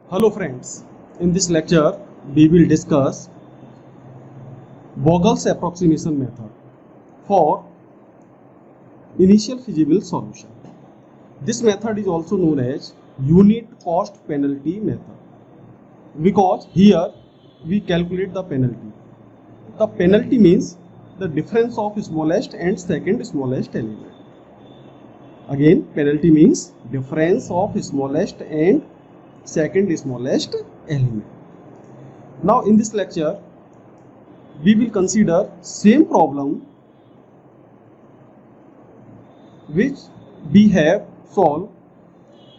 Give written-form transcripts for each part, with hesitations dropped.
Hello friends, in this lecture we will discuss Vogel's approximation method for initial feasible solution. This method is also known as unit cost penalty method because here we calculate the penalty. The penalty means the difference of smallest and second smallest element. Again, penalty means difference of smallest and second smallest element. Now in this lecture we will consider same problem which we have solved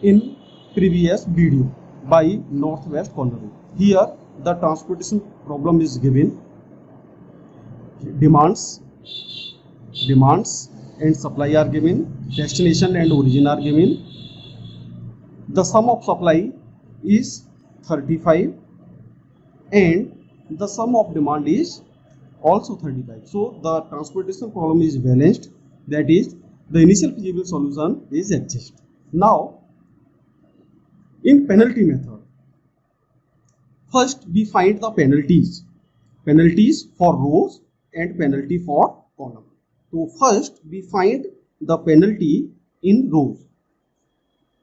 in previous video by Northwest Corner. Here the transportation problem is given. Demands and supply are given. Destination and origin are given. The sum of supply is 35 and the sum of demand is also 35. So the transportation problem is balanced, that is the initial feasible solution is exist. Now in penalty method, first we find the penalties for rows and penalty for column. So first we find the penalty in rows.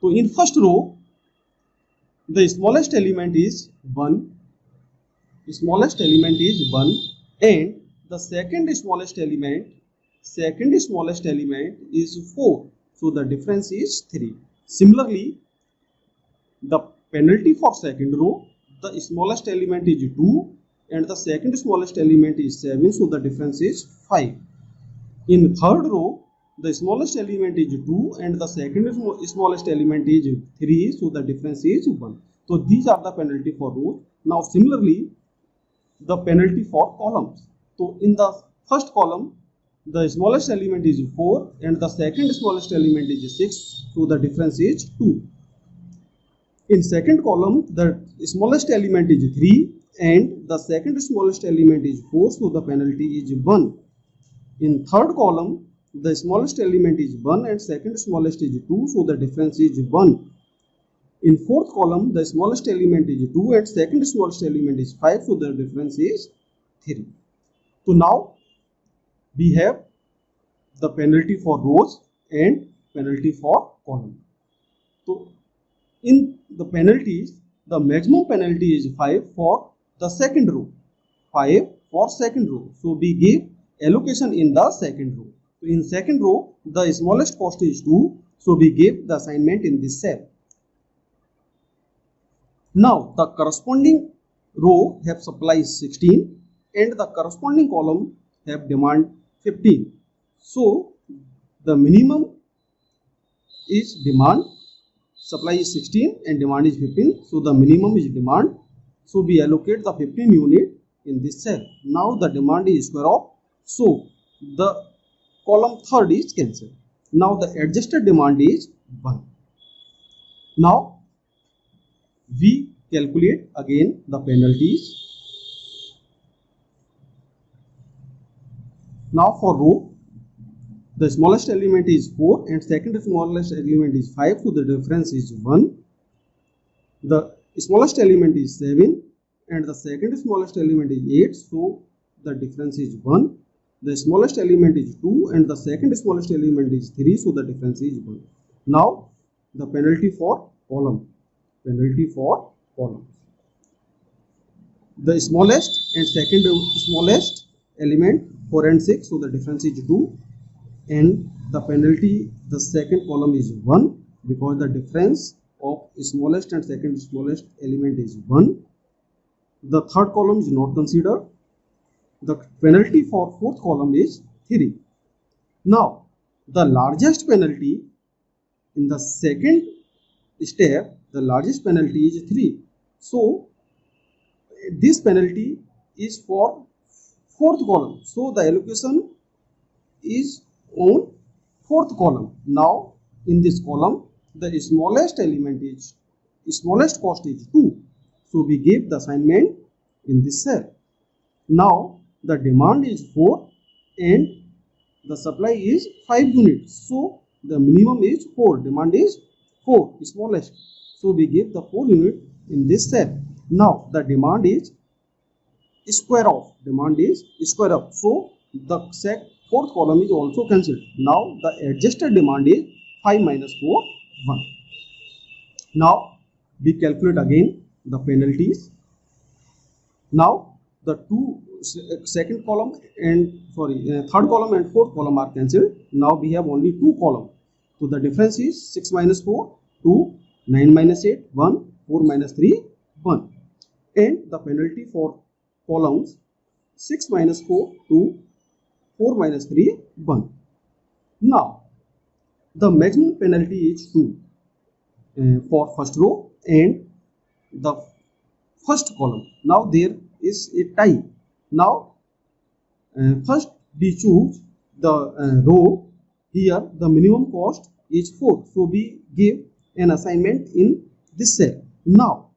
So in first row the smallest element is 1, and the second smallest element is 4, so the difference is 3. Similarly, the penalty for second row, the smallest element is 2 and the second smallest element is 7, so the difference is 5. In third row, the smallest element is 2 and the second smallest element is 3, so the difference is 1. So these are the penalty for rows. Now similarly, the penalty for columns. So in the first column, the smallest element is 4 and the second smallest element is 6, so the difference is 2. In second column, the smallest element is 3 and the second smallest element is 4, so the penalty is 1. In third column, the smallest element is 1 and second smallest is 2, so the difference is 1. In fourth column, the smallest element is 2 and second smallest element is 5, so the difference is 3. So now we have the penalty for rows and penalty for column. So in the penalties, the maximum penalty is 5 for the second row. 5 for second row. So we give allocation in the second row. So in second row, the smallest cost is 2. So we give the assignment in this cell. Now the corresponding row have supply 16 and the corresponding column have demand 15. So the minimum is demand, supply is 16 and demand is 15. So the minimum is demand. So we allocate the 15 unit in this cell. Now the demand is square of, so the column third is cancelled. Now the adjusted demand is 1. Now we calculate again the penalties. Now for row, the smallest element is 4 and second smallest element is 5, so the difference is 1. The smallest element is 7 and the second smallest element is 8, so the difference is 1. The smallest element is 2 and the second smallest element is 3, so the difference is 1. Now the penalty for column. The smallest and second smallest element 4 and 6, so the difference is 2, and the penalty, the second column is 1 because the difference of smallest and second smallest element is 1. The third column is not considered. The penalty for fourth column is 3. Now the largest penalty in the second step, the largest penalty is 3. So this penalty is for fourth column. So the allocation is on fourth column. Now in this column, the smallest cost is 2. So we give the assignment in this cell. Now the demand is 4 and the supply is 5 units. So the minimum is 4, demand is 4, smallest. So we give the 4 unit in this cell. Now the demand is square of, so the fourth column is also cancelled. Now the adjusted demand is 5 minus 4 1. Now we calculate again the penalties. Now the third column and fourth column are cancelled. Now we have only two columns. So the difference is 6 minus 4 2, 9 minus 8 1, 4 minus 3 1. And the penalty for columns 6 minus 4 2, 4 minus 3 1. Now the maximum penalty is 2 for first row and the first column. Now there is a tie. Now first we choose the row. Here the minimum cost is 4, so we give an assignment in this cell. Now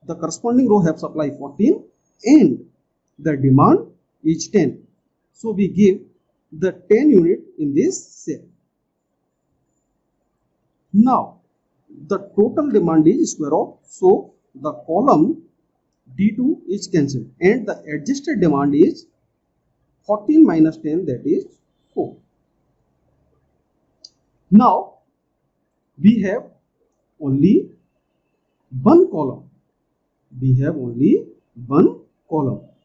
the corresponding row have supply 14 and the demand is 10, so we give the 10 unit in this cell. Now the total demand is square of, so the column D2 is cancelled and the adjusted demand is 14 minus 10, that is 4. Now we have only one column.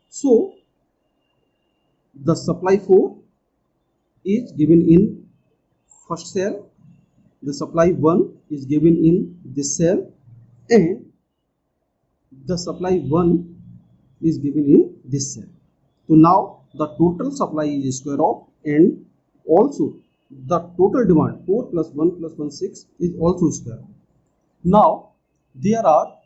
So the supply 4 is given in first cell, the supply 1 is given in this cell, and the supply 1 is given in this cell. So now the total supply is square of, and also the total demand 4 plus 1 plus 1 6 is also square. Now there are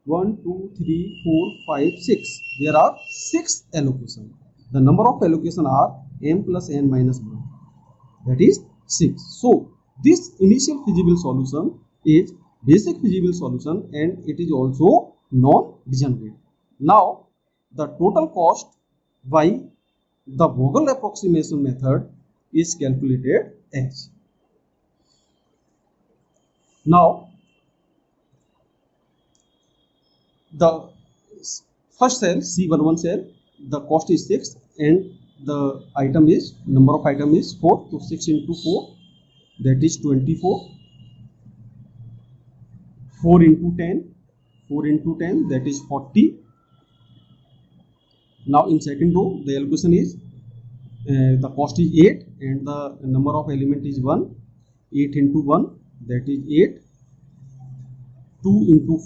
1 2 3 4 5 6. There are 6 allocations. The number of allocations are m plus n minus 1, that is 6. So this initial feasible solution is basic feasible solution and it is also non-degenerate. Now the total cost by the Vogel approximation method is calculated as. Now the first cell, C11 cell, the cost is 6 and the item is, number of item is 4, so 6 into 4, that is 24, 4 into 10, that is 40. Now in second row the allocation is the cost is 8 and the number of element is 1. 8 into 1, that is 8. 2 into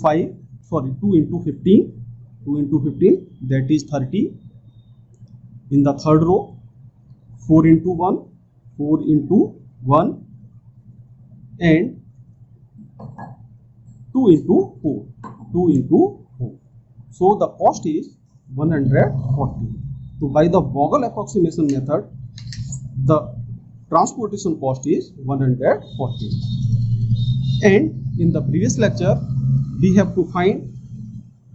15, that is 30. In the third row 4 into 1 and 2 into 4. So the cost is 140. So by the Vogel approximation method, the transportation cost is 140. And in the previous lecture, we have to find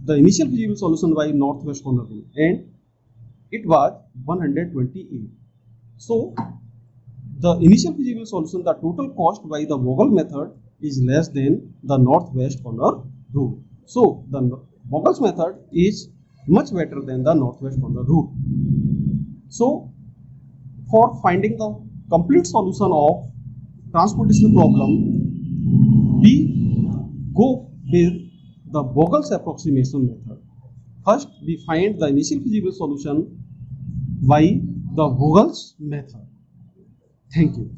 the initial feasible solution by northwest corner rule, and it was 128. So the initial feasible solution, the total cost by the Vogel method is less than the northwest corner rule. So the Vogel's method is much better than the northwest corner rule. So for finding the complete solution of transportation problem, we go with the Vogel's approximation method. First we find the initial feasible solution by the Vogel's method. Thank you.